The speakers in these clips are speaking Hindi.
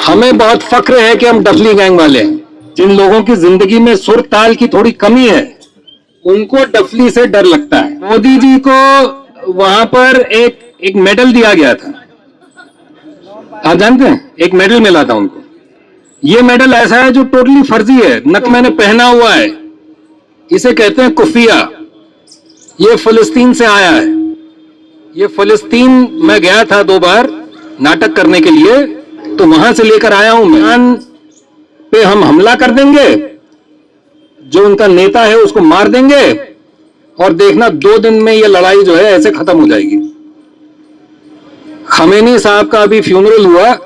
हमें बहुत फक्र है कि हम डफली गैंग वाले हैं। जिन लोगों की जिंदगी में सुर ताल की थोड़ी कमी है, उनको डफली से डर लगता है। मोदी जी को वहां पर एक मेडल दिया गया था, आप जानते हैं, एक मेडल मिला था उनको। ये मेडल ऐसा है जो टोटली फर्जी है, न कि मैंने पहना हुआ है। इसे कहते हैं कुफिया। ये फिलिस्तीन से आया है। ये फिलिस्तीन मैं गया था 2 बार नाटक करने के लिए, तो वहां से लेकर आया हूं मैं। ईरान पे हम हमला कर देंगे, जो उनका नेता है उसको मार देंगे, और देखना 2 दिन में ये लड़ाई जो है ऐसे खत्म हो जाएगी। खमेनी साहब का अभी फ्यूनरल हुआ,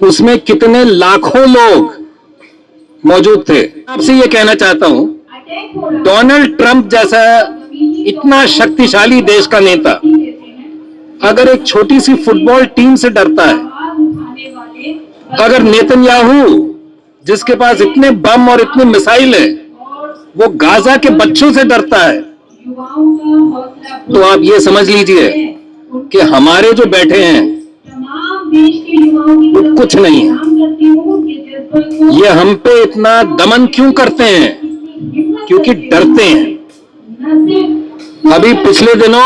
उसमें कितने लाखों लोग मौजूद थे। आपसे ये कहना चाहता हूं, डोनाल्ड ट्रंप जैसा इतना शक्तिशाली देश का नेता अगर एक छोटी सी फुटबॉल टीम से डरता है, अगर नेतन्याहू जिसके पास इतने बम और इतने मिसाइल है वो गाजा के बच्चों से डरता है, तो आप ये समझ लीजिए कि हमारे जो बैठे हैं वो कुछ नहीं है। ये हम पे इतना दमन क्यों करते हैं? क्योंकि डरते हैं। अभी पिछले दिनों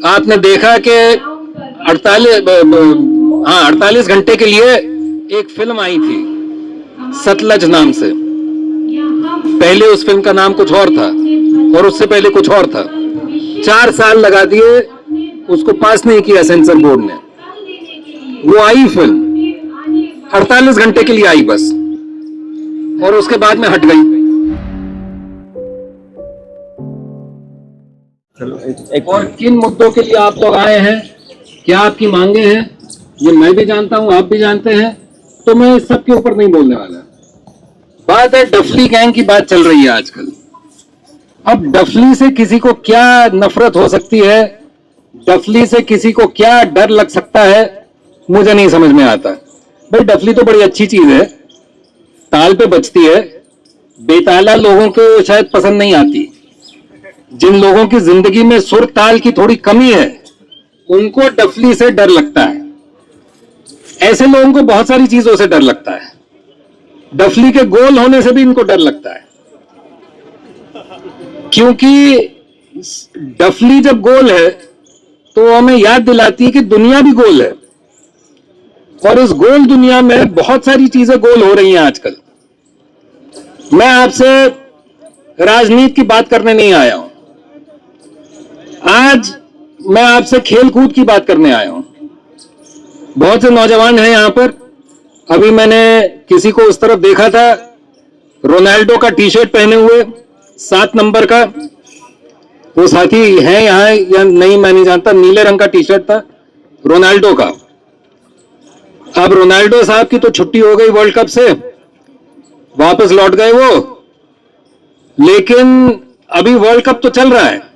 आपने देखा कि 48 घंटे के लिए एक फिल्म आई थी सतलज नाम से। पहले उस फिल्म का नाम कुछ और था और उससे पहले कुछ और था। 4 साल लगा दिए, उसको पास नहीं किया सेंसर बोर्ड ने। वो आई फिल्म 48 घंटे के लिए आई बस, और उसके बाद में हट गई। और किन मुद्दों के लिए आप लोग आए हैं, क्या आपकी मांगे हैं, ये मैं भी जानता हूं, आप भी जानते हैं, तो मैं इस सब के ऊपर नहीं बोलने वाला। बात है डफली गैंग की, बात चल रही है आजकल। अब डफली से किसी को क्या नफरत हो सकती है, डफली से किसी को क्या डर लग सकता है, मुझे नहीं समझ में आता। भाई डफली तो बड़ी अच्छी चीज है, ताल पे बजती है, बेताला लोगों को शायद पसंद नहीं आती। जिन लोगों की जिंदगी में सुर ताल की थोड़ी कमी है, उनको डफली से डर लगता है। ऐसे लोगों को बहुत सारी चीजों से डर लगता है। डफली के गोल होने से भी इनको डर लगता है, क्योंकि डफली जब गोल है तो हमें याद दिलाती है कि दुनिया भी गोल है, और इस गोल दुनिया में बहुत सारी चीजें गोल हो रही हैं आजकल। मैं आपसे राजनीति की बात करने नहीं आया हूं, आज मैं आपसे खेल कूद की बात करने आया हूं। बहुत से नौजवान हैं यहां पर। अभी मैंने किसी को उस तरफ देखा था, रोनाल्डो का टी शर्ट पहने हुए 7 नंबर का। वो साथी है यहां या नहीं मैं नहीं जानता, नीले रंग का टी शर्ट था रोनाल्डो का। अब रोनाल्डो साहब की तो छुट्टी हो गई वर्ल्ड कप से, वापस लौट गए वो, लेकिन अभी वर्ल्ड कप तो चल रहा है।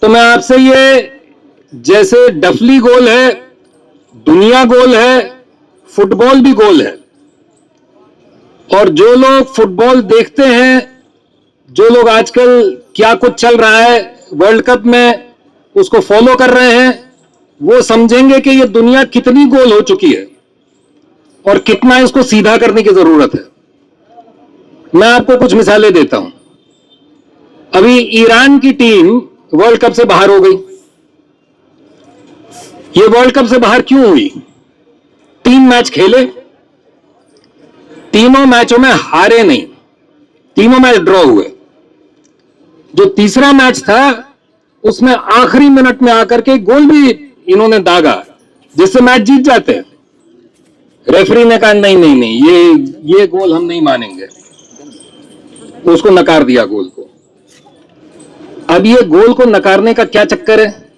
तो मैं आपसे ये, जैसे डफली गोल है, दुनिया गोल है, फुटबॉल भी गोल है। और जो लोग फुटबॉल देखते हैं, जो लोग आजकल क्या कुछ चल रहा है वर्ल्ड कप में उसको फॉलो कर रहे हैं, वो समझेंगे कि ये दुनिया कितनी गोल हो चुकी है और कितना इसको सीधा करने की जरूरत है। मैं आपको कुछ मिसालें देता हूं। अभी ईरान की टीम वर्ल्ड कप से बाहर हो गई। ये वर्ल्ड कप से बाहर क्यों हुई? 3 मैच खेले, तीनों मैचों में हारे नहीं, तीनों मैच ड्रॉ हुए। जो तीसरा मैच था उसमें आखिरी मिनट में आकर के गोल भी इन्होंने दागा, जिससे मैच जीत जाते हैं। रेफरी ने कहा नहीं नहीं नहीं, ये गोल हम नहीं मानेंगे, तो उसको नकार दिया गोल को। अब ये गोल को नकारने का क्या चक्कर है?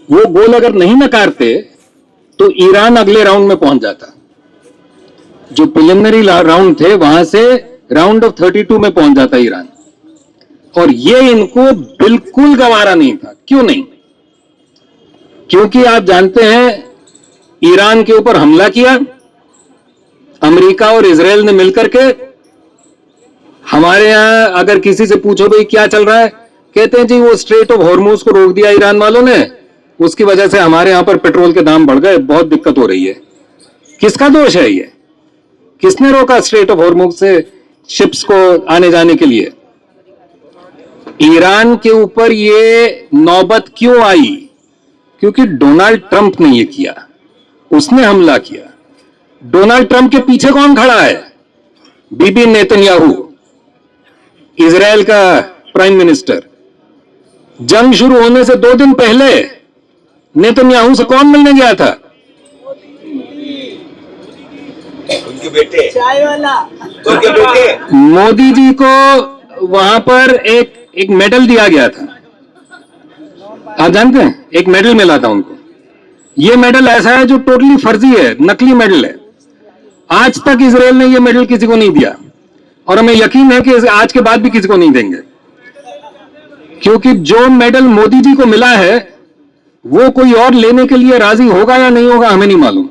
वो गोल अगर नहीं नकारते तो ईरान अगले राउंड में पहुंच जाता। जो प्रिलिमिनरी राउंड थे वहां से राउंड ऑफ 32 में पहुंच जाता ईरान। और ये इनको बिल्कुल गवारा नहीं था। क्यों नहीं? क्योंकि आप जानते हैं ईरान के ऊपर हमला किया अमेरिका और इजराइल ने मिलकर के। हमारे यहां अगर किसी से पूछो भाई क्या चल रहा है, कहते हैं जी वो स्ट्रेट ऑफ हॉर्मुज को रोक दिया ईरान वालों ने, उसकी वजह से हमारे यहां पर पेट्रोल के दाम बढ़ गए, बहुत दिक्कत हो रही है। किसका दोष है ये? किसने रोका स्ट्रेट ऑफ हॉर्मुज से शिप्स को आने जाने के लिए? ईरान के ऊपर ये नौबत क्यों आई? क्योंकि डोनाल्ड ट्रंप ने ये किया, उसने हमला किया। डोनाल्ड ट्रंप के पीछे कौन खड़ा है? बीबी नेतन्याहू, इजराइल का प्राइम मिनिस्टर। जंग शुरू होने से 2 दिन पहले नेतन्याहू से कौन मिलने गया था? उनके बेटे, चाय वाला, उनके बेटे। मोदी जी को वहां पर एक मेडल दिया गया था। आप जानते हैं, एक मेडल मिला था उनको। ये मेडल ऐसा है जो टोटली फर्जी है, नकली मेडल है। आज तक इजराइल ने ये मेडल किसी को नहीं दिया, और हमें यकीन है कि आज के बाद भी किसी को नहीं देंगे, क्योंकि जो मेडल मोदी जी को मिला है वो कोई और लेने के लिए राजी होगा या नहीं होगा हमें नहीं मालूम,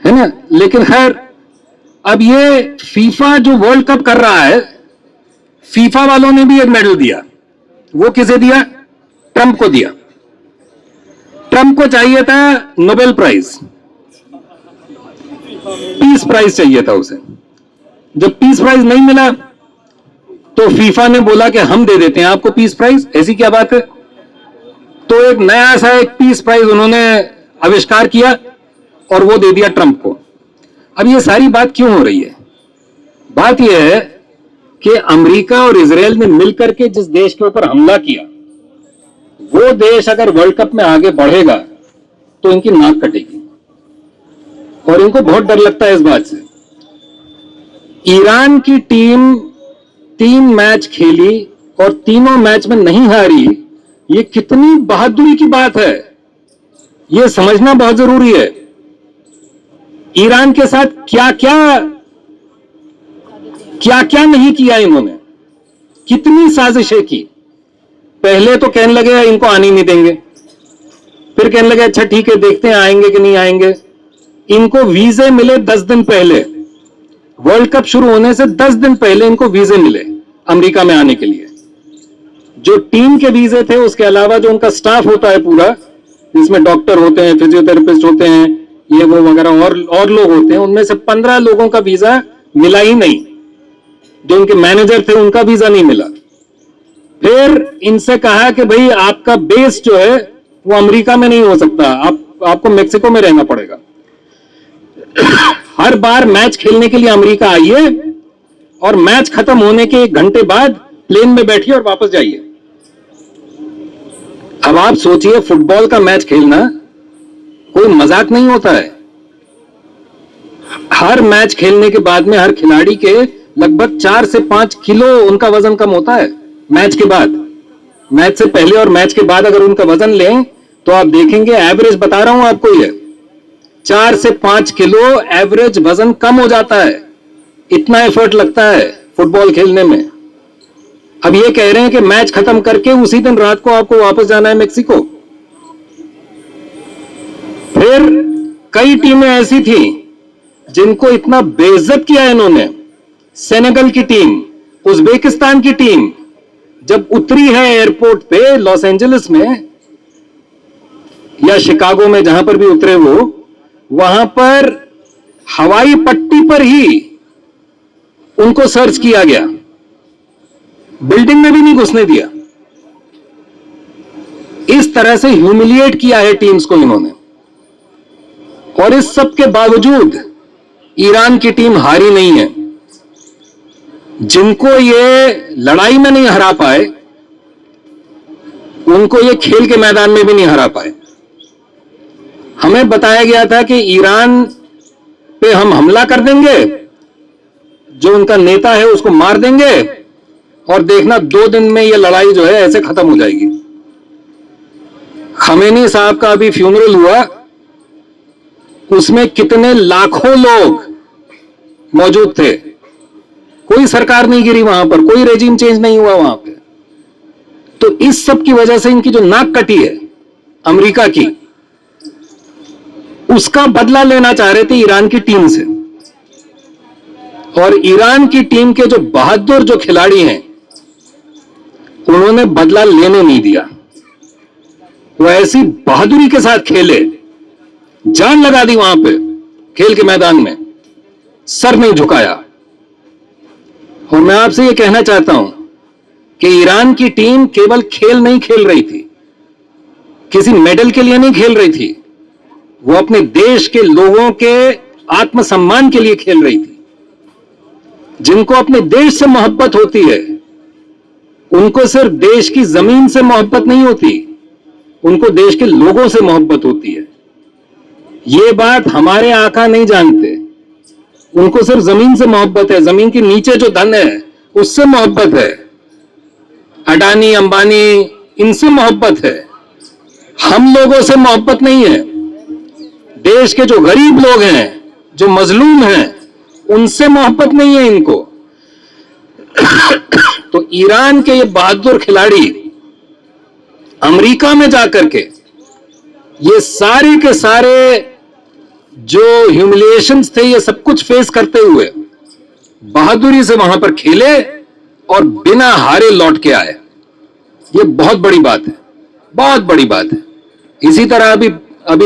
है ना। लेकिन खैर, अब ये फीफा जो वर्ल्ड कप कर रहा है, फीफा वालों ने भी एक मेडल दिया। वो किसे दिया? ट्रंप को दिया। ट्रंप को चाहिए था नोबेल प्राइज, पीस प्राइज चाहिए था उसे। जब पीस प्राइज नहीं मिला तो फीफा ने बोला कि हम दे देते हैं आपको पीस प्राइज। ऐसी क्या बात है? तो एक नया सा एक पीस प्राइज उन्होंने आविष्कार किया और वो दे दिया ट्रंप को। अब ये सारी बात क्यों हो रही है? बात यह है कि अमेरिका और इजराइल ने मिलकर के जिस देश के ऊपर हमला किया, वो देश अगर वर्ल्ड कप में आगे बढ़ेगा तो इनकी नाक कटेगी, और इनको बहुत डर लगता है इस बात से। ईरान की टीम 3 मैच खेली और तीनों मैच में नहीं हारी। ये कितनी बहादुरी की बात है, ये समझना बहुत जरूरी है। ईरान के साथ क्या क्या नहीं किया इन्होंने, कितनी साजिशें की। पहले तो कहने लगे इनको आने नहीं देंगे, फिर कहने लगे अच्छा ठीक है देखते हैं आएंगे कि नहीं आएंगे। इनको वीजे मिले 10 दिन पहले, वर्ल्ड कप शुरू होने से 10 दिन पहले इनको वीजे मिले अमेरिका में आने के लिए। जो टीम के वीजे थे उसके अलावा जो उनका स्टाफ होता है पूरा, जिसमें डॉक्टर होते हैं, फिजियोथेरेपिस्ट होते हैं, ये वो वगैरह और लोग होते हैं, उनमें से 15 लोगों का वीजा मिला ही नहीं। जो उनके मैनेजर थे उनका वीजा नहीं मिला। फिर इनसे कहा कि भाई आपका बेस जो है वो अमेरिका में नहीं हो सकता, आपको मेक्सिको में रहना पड़ेगा। हर बार मैच खेलने के लिए अमेरिका आइए और मैच खत्म होने के 1 घंटे बाद प्लेन में बैठिए और वापस जाइए। अब आप सोचिए, फुटबॉल का मैच खेलना कोई मजाक नहीं होता है। हर मैच खेलने के बाद में हर खिलाड़ी के लगभग 4 से 5 किलो उनका वजन कम होता है मैच के बाद। मैच से पहले और मैच के बाद अगर उनका वजन लें तो आप देखेंगे, एवरेज बता रहा हूं आपको, ये 4 से 5 किलो एवरेज वजन कम हो जाता है। इतना एफर्ट लगता है फुटबॉल खेलने में। अब ये कह रहे हैं कि मैच खत्म करके उसी दिन रात को आपको वापस जाना है मेक्सिको। फिर कई टीमें ऐसी थी जिनको इतना बेइज्जत किया इन्होंने। सेनेगल की टीम, उज्बेकिस्तान की टीम जब उतरी है एयरपोर्ट पे लॉस एंजलिस में या शिकागो में, जहां पर भी उतरे वो, वहां पर हवाई पट्टी पर ही उनको सर्च किया गया, बिल्डिंग में भी नहीं घुसने दिया। इस तरह से ह्यूमिलिएट किया है टीम्स को इन्होंने। और इस सब के बावजूद ईरान की टीम हारी नहीं है। जिनको ये लड़ाई में नहीं हरा पाए, उनको ये खेल के मैदान में भी नहीं हरा पाए। हमें बताया गया था कि ईरान पे हम हमला कर देंगे, जो उनका नेता है उसको मार देंगे, और देखना 2 दिन में ये लड़ाई जो है ऐसे खत्म हो जाएगी। खमेनी साहब का अभी फ्यूनरल हुआ, उसमें कितने लाखों लोग मौजूद थे। कोई सरकार नहीं गिरी वहां पर, कोई रेजिम चेंज नहीं हुआ वहां पे। तो इस सब की वजह से इनकी जो नाक कटी है अमेरिका की, उसका बदला लेना चाह रहे थे ईरान की टीम से। और ईरान की टीम के जो बहादुर जो खिलाड़ी हैं, उन्होंने बदला लेने नहीं दिया। वो ऐसी बहादुरी के साथ खेले, जान लगा दी वहां पे खेल के मैदान में सर नहीं झुकाया। और मैं आपसे यह कहना चाहता हूं कि ईरान की टीम केवल खेल नहीं खेल रही थी, किसी मेडल के लिए नहीं खेल रही थी, वो अपने देश के लोगों के आत्मसम्मान के लिए खेल रही थी। जिनको अपने देश से मोहब्बत होती है, उनको सिर्फ देश की जमीन से मोहब्बत नहीं होती, उनको देश के लोगों से मोहब्बत होती है। ये बात हमारे आका नहीं जानते। उनको सिर्फ जमीन से मोहब्बत है, जमीन के नीचे जो धन है उससे मोहब्बत है, अडानी अंबानी इनसे मोहब्बत है, हम लोगों से मोहब्बत नहीं है। देश के जो गरीब लोग हैं, जो मजलूम हैं, उनसे मोहब्बत नहीं है इनको। तो ईरान के ये बहादुर खिलाड़ी अमेरिका में जाकर के ये सारे के सारे जो ह्यूमिलिएशंस थे, ये सब कुछ फेस करते हुए बहादुरी से वहां पर खेले और बिना हारे लौट के आए। ये बहुत बड़ी बात है, बहुत बड़ी बात है। इसी तरह अभी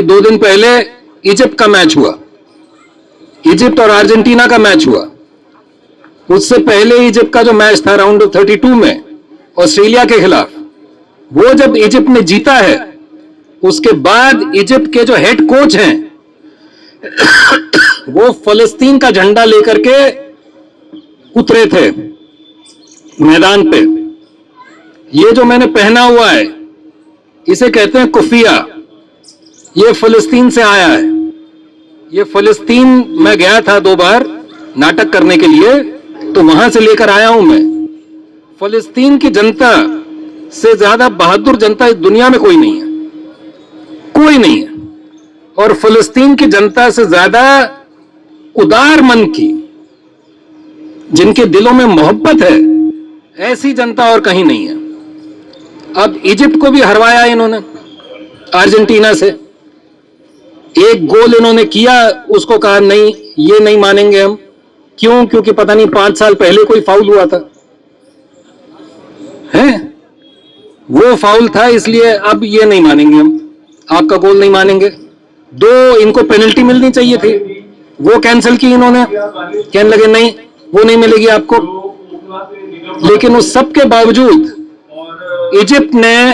2 दिन पहले इजिप्ट का मैच हुआ, इजिप्ट और अर्जेंटीना का मैच हुआ। उससे पहले इजिप्ट का जो मैच था राउंड ऑफ 32 में ऑस्ट्रेलिया के खिलाफ, वो जब इजिप्ट ने जीता है, उसके बाद इजिप्ट के जो हेड कोच हैं वो फलस्तीन का झंडा लेकर के उतरे थे मैदान पे। ये जो मैंने पहना हुआ है इसे कहते हैं कुफिया, ये फलस्तीन से आया है। ये फलस्तीन मैं गया था 2 बार नाटक करने के लिए, तो वहां से लेकर आया हूं मैं। फलस्तीन की जनता से ज्यादा बहादुर जनता इस दुनिया में कोई नहीं है, कोई नहीं है। और फलस्तीन की जनता से ज्यादा उदार मन की, जिनके दिलों में मोहब्बत है, ऐसी जनता और कहीं नहीं है। अब इजिप्ट को भी हरवाया इन्होंने अर्जेंटीना से। 1 गोल इन्होंने किया, उसको कहा नहीं, ये नहीं मानेंगे हम। क्यों? क्योंकि पता नहीं 5 साल पहले कोई फाउल हुआ था, है वो फाउल था, इसलिए अब ये नहीं मानेंगे हम, आपका गोल नहीं मानेंगे। 2 इनको पेनल्टी मिलनी चाहिए थी, वो कैंसिल की इन्होंने, कहने लगे नहीं वो नहीं मिलेगी आपको। लेकिन उस सब के बावजूद इजिप्ट ने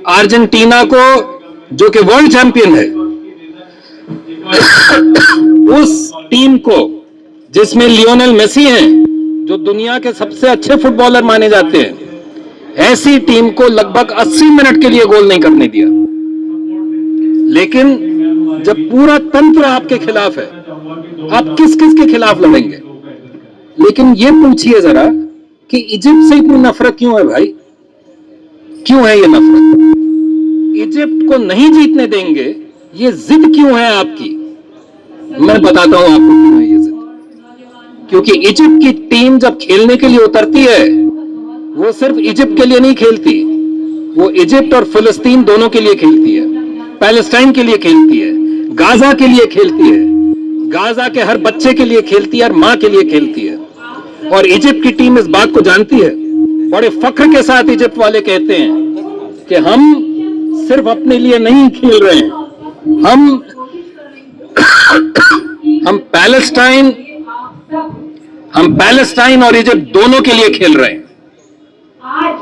अर्जेंटीना को, जो कि वर्ल्ड चैंपियन है, उस टीम को जिसमें लियोनेल मेसी हैं, जो दुनिया के सबसे अच्छे फुटबॉलर माने जाते हैं, ऐसी टीम को लगभग 80 मिनट के लिए गोल नहीं करने दिया। लेकिन जब पूरा तंत्र आपके खिलाफ है, आप किस किस के खिलाफ लड़ेंगे? लेकिन ये पूछिए जरा कि इजिप्ट से इतनी नफरत क्यों है भाई? क्यों है ये नफरत? इजिप्ट को नहीं जीतने देंगे, ये जिद क्यों है आपकी? मैं बताता हूं आपको क्यों है ये जिद। क्योंकि इजिप्ट की टीम जब खेलने के लिए उतरती है, वो सिर्फ इजिप्ट के लिए नहीं खेलती, वो इजिप्ट और फिलिस्तीन दोनों के लिए खेलती है, पैलेस्टाइन के लिए खेलती है, गाजा के लिए खेलती है, गाजा के हर बच्चे के लिए खेलती है, हर मां के लिए खेलती है। और इजिप्ट की टीम इस बात को जानती है। बड़े फख्र के साथ इजिप्ट वाले कहते हैं कि हम सिर्फ अपने लिए नहीं खेल रहे हैं, हम पैलेस्टाइन और इजिप्ट दोनों के लिए खेल रहे हैं।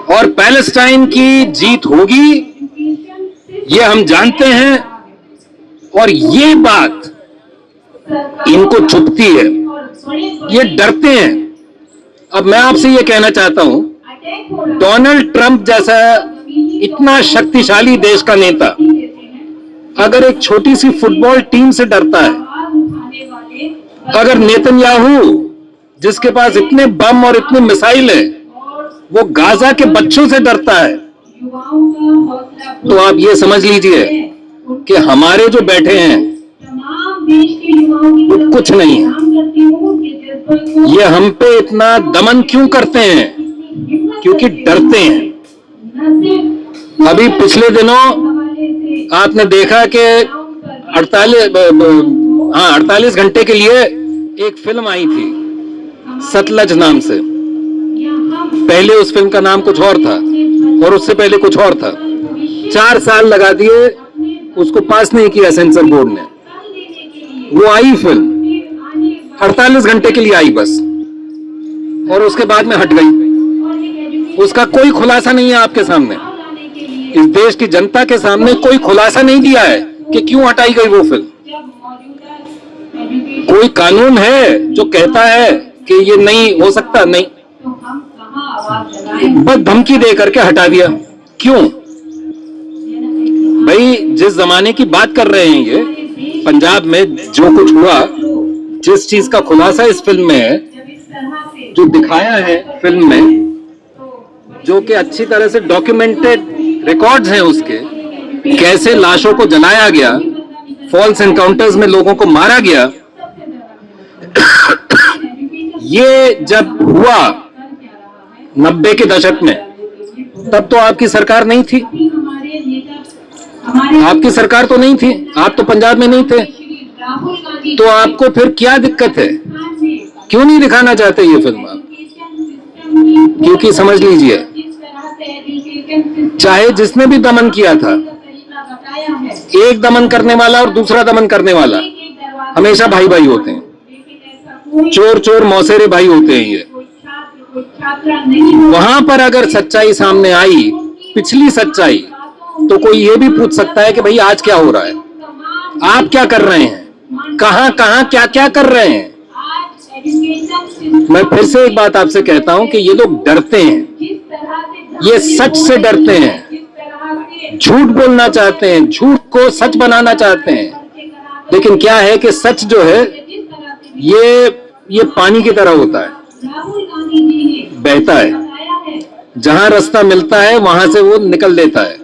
और पैलेस्टाइन की जीत होगी, ये हम जानते हैं। और ये बात इनको चुभती है, ये डरते हैं। अब मैं आपसे ये कहना चाहता हूं, डोनाल्ड ट्रंप जैसा इतना शक्तिशाली देश का नेता अगर एक छोटी सी फुटबॉल टीम से डरता है, अगर नेतन्याहू जिसके पास इतने बम और इतने मिसाइल है, वो गाजा के बच्चों से डरता है, तो आप ये समझ लीजिए कि हमारे जो बैठे हैं वो कुछ नहीं है। ये हम पे इतना दमन क्यों करते हैं? क्योंकि डरते हैं। अभी पिछले दिनों आपने देखा कि 48 घंटे के लिए एक फिल्म आई थी सतलज नाम से। पहले उस फिल्म का नाम कुछ और था और उससे पहले कुछ और था। 4 साल लगा दिए, उसको पास नहीं किया सेंसर बोर्ड ने। वो आई फिल्म, 48 घंटे के लिए आई बस, और उसके बाद में हट गई। उसका कोई खुलासा नहीं है आपके सामने, इस देश की जनता के सामने कोई खुलासा नहीं दिया है कि क्यों हटाई गई वो फिल्म। कोई कानून है जो कहता है कि ये नहीं हो सकता? नहीं, बस धमकी दे करके हटा दिया। क्यों भाई? जिस जमाने की बात कर रहे हैं, ये पंजाब में जो कुछ हुआ, जिस चीज का खुलासा इस फिल्म में है, जो दिखाया है फिल्म में, जो कि अच्छी तरह से डॉक्यूमेंटेड रिकॉर्ड्स हैं उसके, कैसे लाशों को जलाया गया, फॉल्स एनकाउंटर्स में लोगों को मारा गया। ये जब हुआ 90 के दशक में, तब तो आपकी सरकार नहीं थी। आपकी सरकार तो नहीं थी, आप तो पंजाब में नहीं थे, तो आपको फिर क्या दिक्कत है? क्यों नहीं दिखाना चाहते ये फिल्म आप? क्योंकि समझ लीजिए, चाहे जिसने भी दमन किया था, एक दमन करने वाला और दूसरा दमन करने वाला हमेशा भाई भाई होते हैं, चोर चोर मौसेरे भाई होते हैं ये। वहां पर अगर सच्चाई सामने आई, पिछली सच्चाई, तो कोई ये भी पूछ सकता है कि भाई आज क्या हो रहा है, आप क्या कर रहे हैं, कहां कहां क्या क्या कर रहे हैं। मैं फिर से एक बात आपसे कहता हूं कि ये लोग डरते हैं, ये सच से डरते हैं, झूठ बोलना चाहते हैं, झूठ को सच बनाना चाहते हैं। लेकिन क्या है कि सच जो है ये पानी की तरह होता है, बहता है, जहां रास्ता मिलता है वहां से वो निकल देता है,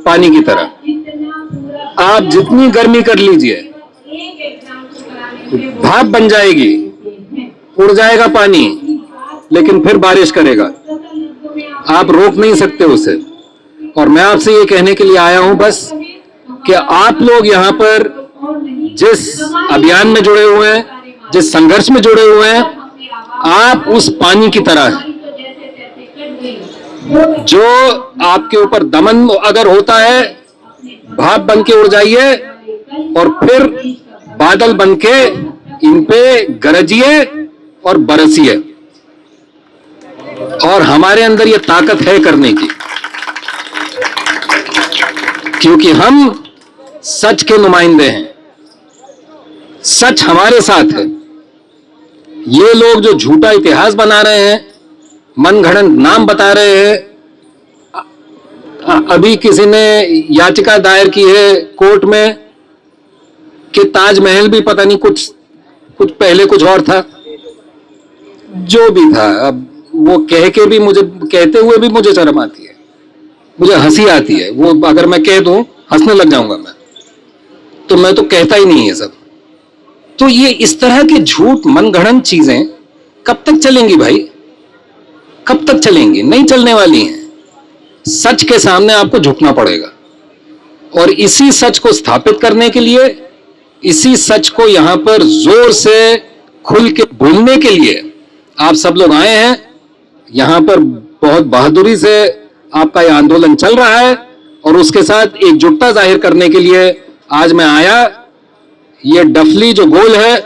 पानी की तरह। आप जितनी गर्मी कर लीजिए, भाप बन जाएगी, उड़ जाएगा पानी, लेकिन फिर बारिश करेगा, आप रोक नहीं सकते उसे। और मैं आपसे ये कहने के लिए आया हूं बस कि आप लोग यहां पर जिस अभियान में जुड़े हुए हैं, जिस संघर्ष में जुड़े हुए हैं, आप उस पानी की तरह हैं, जो आपके ऊपर दमन अगर होता है, भाप बन के उड़ जाइए और फिर बादल बन के इन पे गरजिए और बरसिए। और हमारे अंदर ये ताकत है करने की, क्योंकि हम सच के नुमाइंदे हैं, सच हमारे साथ है। ये लोग जो झूठा इतिहास बना रहे हैं, मनगढ़ंत नाम बता रहे हैं, अभी किसी ने याचिका दायर की है कोर्ट में कि ताजमहल भी पता नहीं कुछ पहले कुछ और था, जो भी था। अब वो कह के भी मुझे, कहते हुए भी मुझे शर्म आती है, मुझे हंसी आती है। वो अगर मैं कह दूं हंसने लग जाऊंगा मैं, तो मैं तो कहता ही नहीं है सब। तो ये इस तरह के झूठ मनगढ़ंत चीजें कब तक चलेंगी भाई? कब तक चलेंगी? नहीं चलने वाली हैं। सच के सामने आपको झुकना पड़ेगा, और इसी सच को स्थापित करने के लिए, इसी सच को यहां पर जोर से खुल के बोलने के लिए आप सब लोग आए हैं। यहां पर बहुत बहादुरी से आपका यह आंदोलन चल रहा है, और उसके साथ एकजुटता जाहिर करने के लिए आज मैं आया। ये डफली जो गोल है,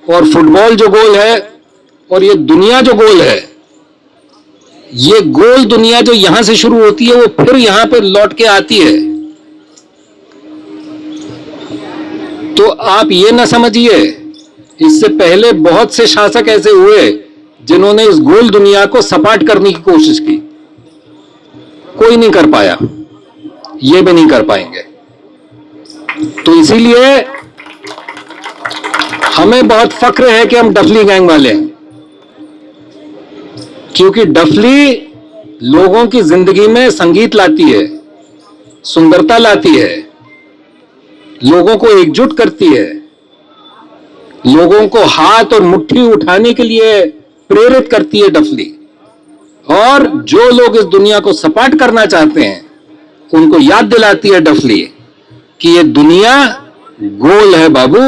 और फुटबॉल जो गोल है, और ये दुनिया जो गोल है, ये गोल दुनिया जो यहां से शुरू होती है, वो फिर यहां पर लौट के आती है। तो आप ये ना समझिए, इससे पहले बहुत से शासक ऐसे हुए जिन्होंने इस गोल दुनिया को सपाट करने की कोशिश की, कोई नहीं कर पाया, ये भी नहीं कर पाएंगे। तो इसीलिए हमें बहुत फक्र है कि हम डफली गैंग वाले हैं, क्योंकि डफली लोगों की जिंदगी में संगीत लाती है, सुंदरता लाती है, लोगों को एकजुट करती है, लोगों को हाथ और मुट्ठी उठाने के लिए प्रेरित करती है डफली। और जो लोग इस दुनिया को सपाट करना चाहते हैं, उनको याद दिलाती है डफली कि ये दुनिया गोल है बाबू।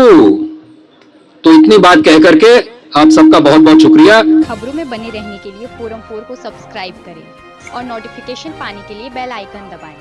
तो इतनी बात कह करके आप सबका बहुत बहुत शुक्रिया। खबरों में बने रहने के लिए फोरम 4 को सब्सक्राइब करें और नोटिफिकेशन पाने के लिए बेल आइकन दबाएं।